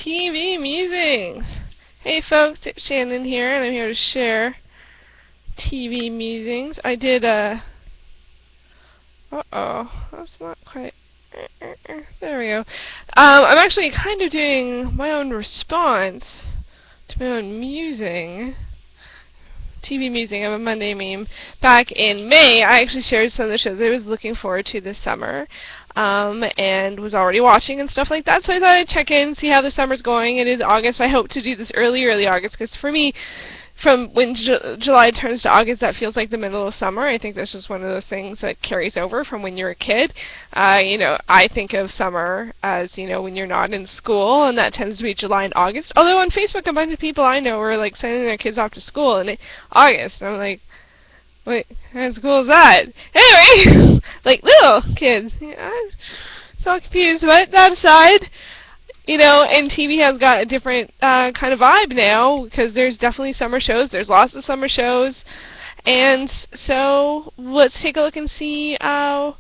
TV Musings. Hey folks, it's Shannon here, and I'm here to share TV Musings. I did that's not quite... There we go. I'm actually kind of doing my own response to my own musing. TV Musing of a Monday meme. Back in May, I actually shared some of the shows I was looking forward to this summer, and was already watching and stuff like that, so I thought I'd check in, see how the summer's going. It is August. I hope to do this early August, because for me, from when July turns to August, that feels like the middle of summer. I think that's just one of those things that carries over from when you're a kid. I think of summer as, when you're not in school, and that tends to be July and August. Although on Facebook, a bunch of people I know are like sending their kids off to school in August. And I'm like, wait, what kind of school is that? Anyway, like little kids. I'm so confused, but that aside, and TV has got a different kind of vibe now, because there's definitely summer shows. There's lots of summer shows. And so let's take a look and see how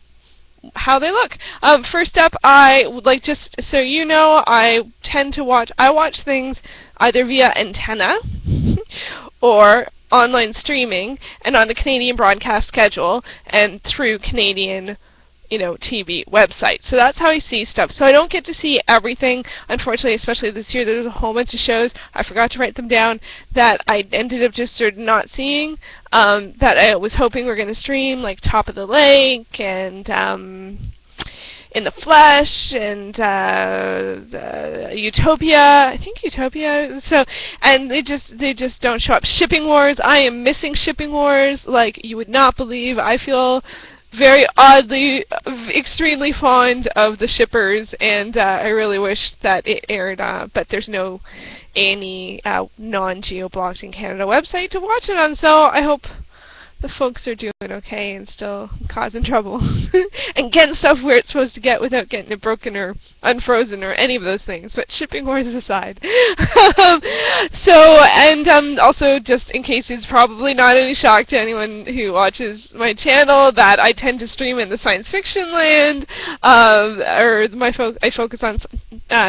they look. First up, I would like, just so you know, I watch things either via antenna or online streaming, and on the Canadian broadcast schedule, and through Canadian TV website. So that's how I see stuff. So I don't get to see everything, unfortunately, especially this year. There's a whole bunch of shows, I forgot to write them down, that I ended up just sort of not seeing, that I was hoping were going to stream, like Top of the Lake, and In the Flesh, and Utopia. I think Utopia. So, and they just don't show up. Shipping Wars. I am missing Shipping Wars like you would not believe. I feel very oddly, extremely fond of the shippers, and I really wish that it aired, but there's no any non-geo-blocked in Canada website to watch it on, so I hope the folks are doing okay and still causing trouble and getting stuff where it's supposed to get without getting it broken or unfrozen or any of those things. But Shipping Wars aside. Also, just in case it's probably not any shock to anyone who watches my channel, that I tend to stream in the science fiction land, I focus on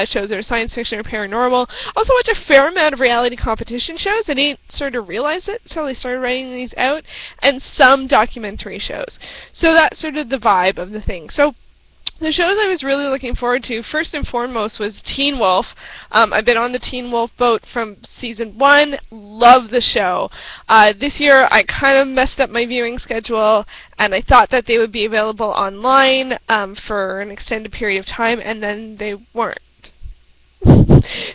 shows that are science fiction or paranormal. Also watch a fair amount of reality competition shows. I didn't sort of realize it until I started writing these out, and some documentary shows. So that's sort of the vibe of the thing. So the shows I was really looking forward to, first and foremost, was Teen Wolf. I've been on the Teen Wolf boat from season 1. Love the show. This year I kind of messed up my viewing schedule, and I thought that they would be available online for an extended period of time, and then they weren't.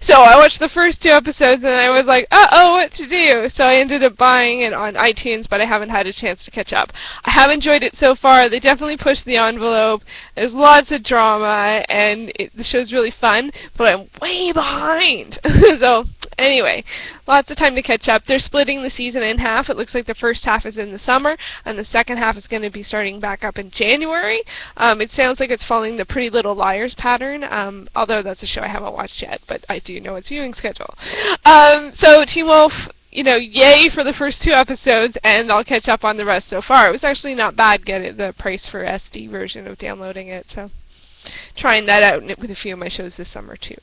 So I watched the first 2 episodes, and I was like, uh-oh, what to do? So I ended up buying it on iTunes, but I haven't had a chance to catch up. I have enjoyed it so far. They definitely pushed the envelope. There's lots of drama, and the show's really fun, but I'm way behind. So anyway, lots of time to catch up. They're splitting the season in half. It looks like the first half is in the summer, and the second half is going to be starting back up in January. It sounds like it's following the Pretty Little Liars pattern, although that's a show I haven't watched yet, but I do know its viewing schedule. So Teen Wolf, yay for the first 2 episodes, and I'll catch up on the rest so far. It was actually not bad getting the price for SD version of downloading it, so trying that out with a few of my shows this summer too.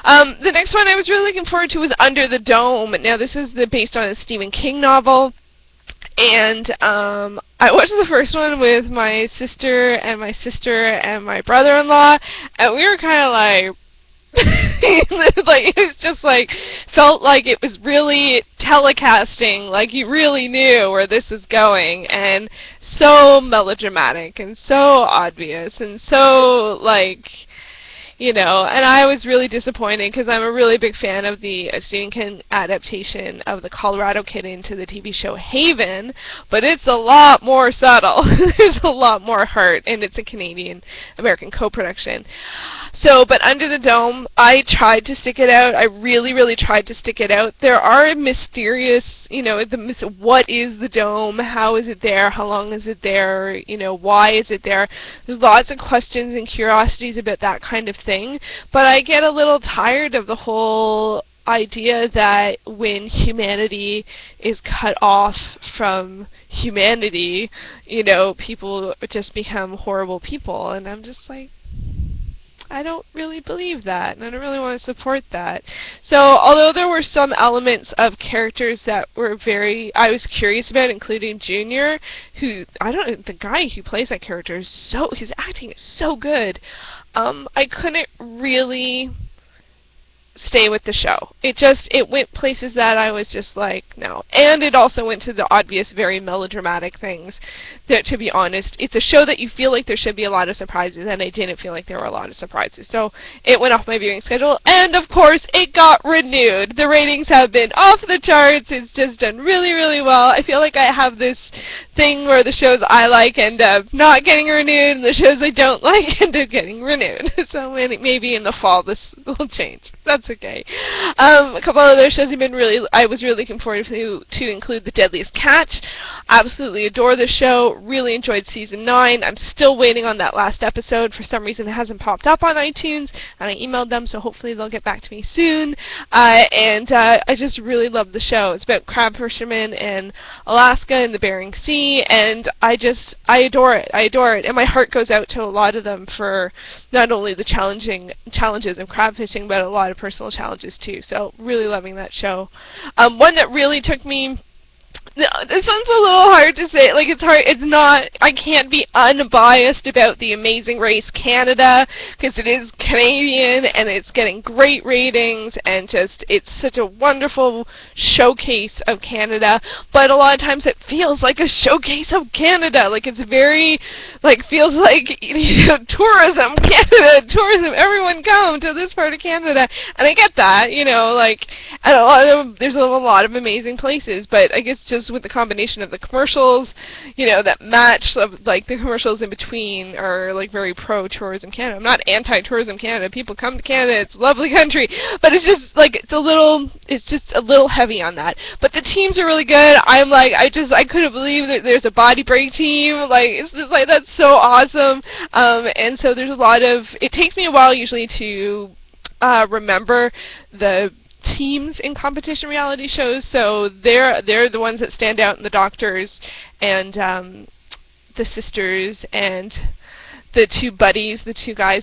The next one I was really looking forward to was Under the Dome. Now this is based on a Stephen King novel, and I watched the first one with my sister and my brother-in-law, and we were kind of like, like, it was just like, felt like it was really telecasting, like you really knew where this was going, and so melodramatic and so obvious and so like, and I was really disappointed because I'm a really big fan of the Stephen King adaptation of The Colorado Kid into the TV show Haven, but it's a lot more subtle. There's a lot more heart, and it's a Canadian-American co-production. So, but Under the Dome, I tried to stick it out. I really, really tried to stick it out. There are mysterious, what is the dome? How is it there? How long is it there? Why is it there? There's lots of questions and curiosities about that kind of thing. But I get a little tired of the whole idea that when humanity is cut off from humanity, people just become horrible people. And I'm just like, I don't really believe that, and I don't really want to support that. So, although there were some elements of characters that were I was curious about, including Junior, who, the guy who plays that character his acting is so good. I couldn't really stay with the show. It went places that I was just like, no. And it also went to the obvious, very melodramatic things that, to be honest, it's a show that you feel like there should be a lot of surprises, and I didn't feel like there were a lot of surprises. So it went off my viewing schedule, and of course, it got renewed. The ratings have been off the charts. It's just done really, really well. I feel like I have this thing where the shows I like end up not getting renewed, and the shows I don't like end up getting renewed. So maybe in the fall this will change. That's okay. A couple of other shows I was really looking forward to include The Deadliest Catch. Absolutely adore the show. Really enjoyed season 9. I'm still waiting on that last episode. For some reason it hasn't popped up on iTunes, and I emailed them, so hopefully they'll get back to me soon. I just really love the show. It's about crab fishermen in Alaska and the Bering Sea, and I adore it. I adore it, and my heart goes out to a lot of them for not only the challenges of crab fishing, but a lot of personal challenges too. So really loving that show. One that really took me. This one's a little hard to say. Like, it's hard. It's not. I can't be unbiased about The Amazing Race Canada, because it is Canadian and it's getting great ratings, and it's such a wonderful showcase of Canada. But a lot of times it feels like a showcase of Canada. Like, it's very, feels like, tourism, Canada, tourism. Everyone come to this part of Canada, and I get that. And there's a lot of amazing places, but I guess just with the combination of the commercials, that match of the commercials in between are very pro-tourism Canada. I'm not anti-tourism Canada. People come to Canada. It's a lovely country, but it's just it's just a little heavy on that. But the teams are really good. I couldn't believe that there's a body break team. It's just that's so awesome. And so there's a lot of. It takes me a while usually to remember the teams in competition reality shows, so they're the ones that stand out in the doctors and the sisters and the two guys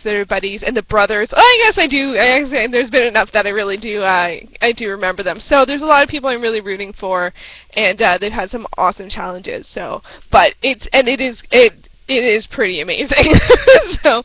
that are buddies, and the brothers. Oh, I guess I do. There's been enough that I really do. I do remember them. So there's a lot of people I'm really rooting for, and they've had some awesome challenges. So, but it is pretty amazing. So,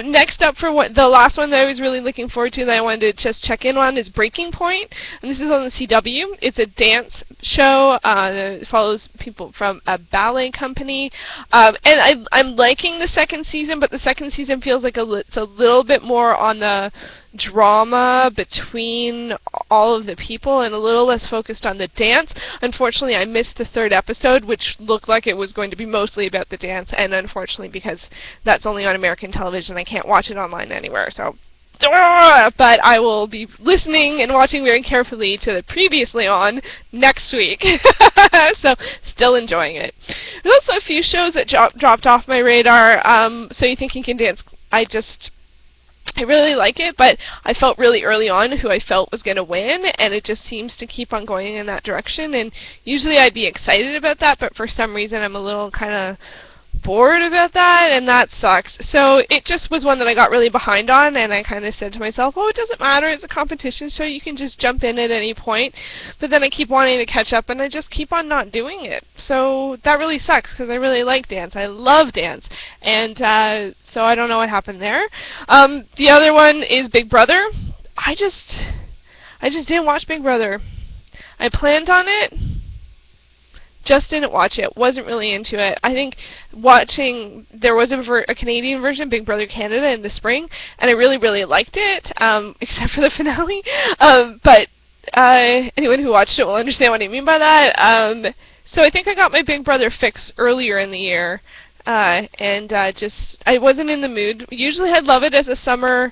next up for the last one that I was really looking forward to that I wanted to just check in on is Breaking Point, and this is on the CW. It's a dance show that follows people from a ballet company, and I'm liking the second season, but the second season feels like it's a little bit more on the drama between all of the people and a little less focused on the dance. Unfortunately, I missed the third episode, which looked like it was going to be mostly about the dance, and unfortunately, because that's only on American television, I can't watch it online anywhere, so but I will be listening and watching very carefully to the previously on next week. So, still enjoying it. There's also a few shows that dropped off my radar. So You Think You Can Dance, I really like it, but I felt really early on who I felt was going to win, and it just seems to keep on going in that direction. And usually I'd be excited about that, but for some reason I'm a little kind of bored about that, and that sucks. So it just was one that I got really behind on, and I kind of said to myself, oh, it doesn't matter, it's a competition show, you can just jump in at any point. But then I keep wanting to catch up, and I just keep on not doing it. So that really sucks, because I really like dance. I love dance. And so I don't know what happened there. The other one is Big Brother. I just didn't watch Big Brother. I planned on it. Just didn't watch it. Wasn't really into it. I think there was a Canadian version, Big Brother Canada, in the spring, and I really, really liked it, except for the finale. But anyone who watched it will understand what I mean by that. So I think I got my Big Brother fix earlier in the year, and I wasn't in the mood. Usually I'd love it as a summer,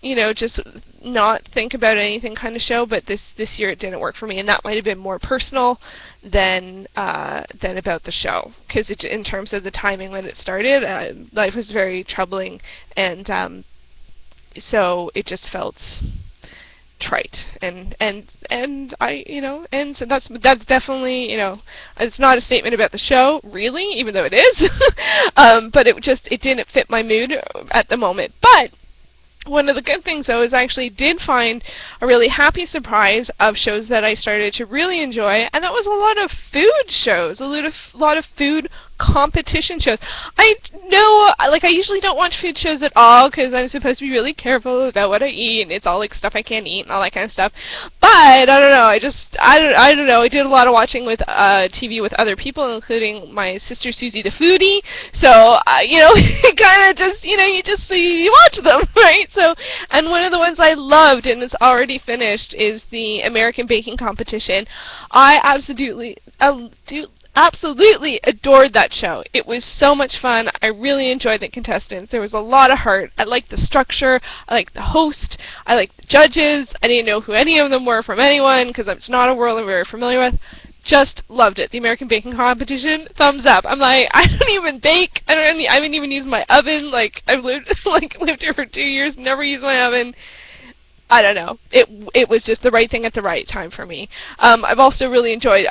just not think about anything kind of show, but this year it didn't work for me, and that might have been more personal than about the show, because in terms of the timing when it started, life was very troubling, and so it just felt trite, and I and so that's definitely it's not a statement about the show really, even though it is, but it didn't fit my mood at the moment. But One of the good things, though, is I actually did find a really happy surprise of shows that I started to really enjoy, and that was a lot of food shows, a lot of food competition shows. I know, like, I usually don't watch food shows at all because I'm supposed to be really careful about what I eat, and it's all like stuff I can't eat and all that kind of stuff. But I don't know. I don't know. I did a lot of watching with TV with other people, including my sister Suzie the Foodie. So it kind of just you watch them, right? So, and one of the ones I loved and it's already finished is the American Baking Competition. I absolutely adored that show. It was so much fun. I really enjoyed the contestants. There was a lot of heart. I liked the structure. I liked the host. I liked the judges. I didn't know who any of them were from anyone because it's not a world I'm very familiar with. Just loved it. The American Baking Competition, thumbs up. I'm like, I don't even bake. I haven't even used my oven. Like, I've lived here for 2 years, never used my oven. I don't know. It was just the right thing at the right time for me. I've also really enjoyed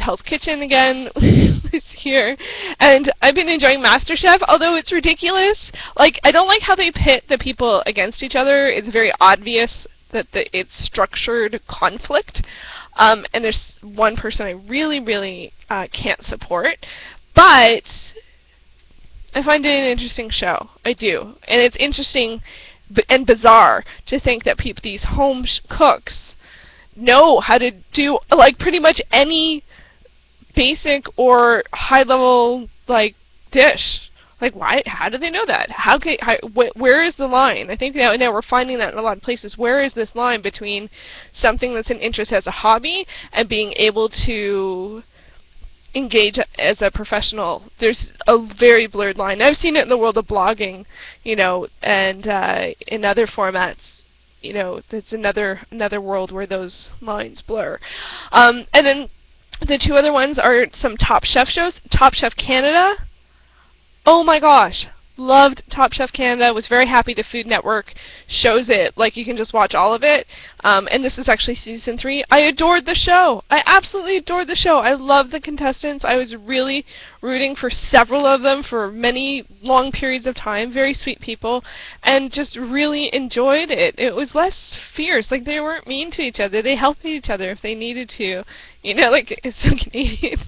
Hell's Kitchen again this year, and I've been enjoying Masterchef. Although it's ridiculous, like I don't like how they pit the people against each other. It's very obvious that it's structured conflict, and there's one person I really can't support, but I find it an interesting show. I do, and it's interesting and bizarre to think that these home cooks know how to do like pretty much any basic or high level like dish. Like why? How do they know that? Where is the line? I think now we're finding that in a lot of places. Where is this line between something that's an interest as a hobby and being able to engage as a professional? There's a very blurred line. I've seen it in the world of blogging, and in other formats, it's another world where those lines blur. And then the two other ones are some Top Chef shows. Top Chef Canada. Oh my gosh. Loved Top Chef Canada. Was very happy the Food Network shows it. Like, you can just watch all of it. And this is actually season 3. I adored the show. I absolutely adored the show. I love the contestants. I was really rooting for several of them for many long periods of time. Very sweet people. And just really enjoyed it. It was less fierce. Like, they weren't mean to each other. They helped each other if they needed to. Like, it's so Canadian.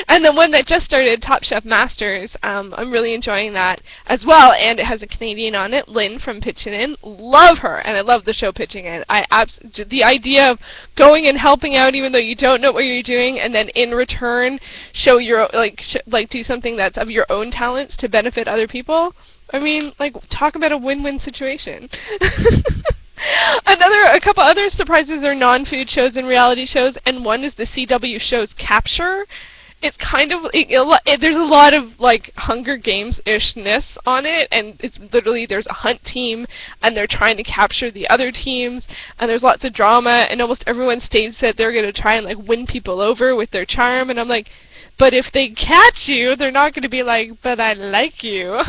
And the one that just started, Top Chef Masters, I'm really enjoying that as well, and it has a Canadian on it, Lynn from Pitchin' In. Love her, and I love the show Pitching In. The idea of going and helping out even though you don't know what you're doing, and then in return show your do something that's of your own talents to benefit other people. I mean, like, talk about a win-win situation. A couple other surprises are non-food shows and reality shows, and one is the CW show's Capture. It's kind of there's a lot of like Hunger Games-ishness on it, and it's literally there's a hunt team and they're trying to capture the other teams, and there's lots of drama, and almost everyone states that they're going to try and like win people over with their charm, and I'm like, but if they catch you, they're not going to be like, but I like you.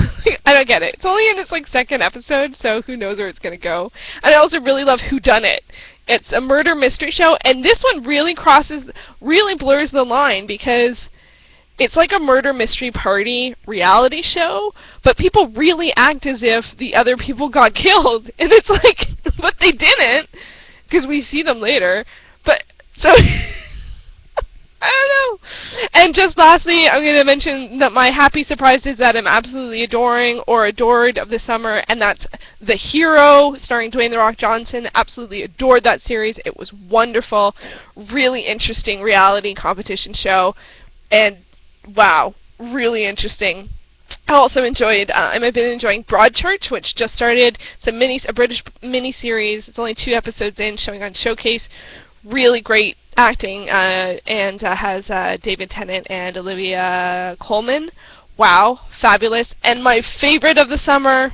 I don't get it. It's only in its like second episode, so who knows where it's going to go. And I also really love Whodunit. It's a murder mystery show, and this one really blurs the line because it's like a murder mystery party reality show, but people really act as if the other people got killed, and it's like, but they didn't, because we see them later. But so I don't know. And just lastly, I'm going to mention that my happy surprises that I'm absolutely adoring or adored of the summer, and that's The Hero, starring Dwayne "The Rock" Johnson. Absolutely adored that series. It was wonderful. Really interesting reality competition show. And wow, really interesting. I also enjoyed, I've been enjoying Broadchurch, which just started. It's a British mini-series. It's only 2 episodes in, showing on Showcase. Really great acting, and has David Tennant and Olivia Colman. Wow, fabulous. And my favorite of the summer,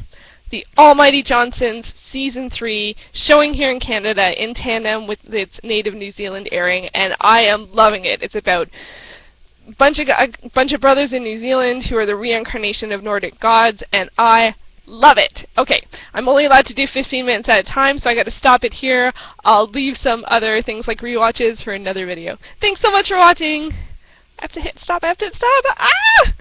The Almighty Johnsons, Season 3, showing here in Canada in tandem with its native New Zealand airing, and I am loving it. It's about a bunch of brothers in New Zealand who are the reincarnation of Nordic gods, and I love it. Okay, I'm only allowed to do 15 minutes at a time, so I got to stop it here. I'll leave some other things like rewatches for another video. Thanks so much for watching. I have to hit stop. Ah!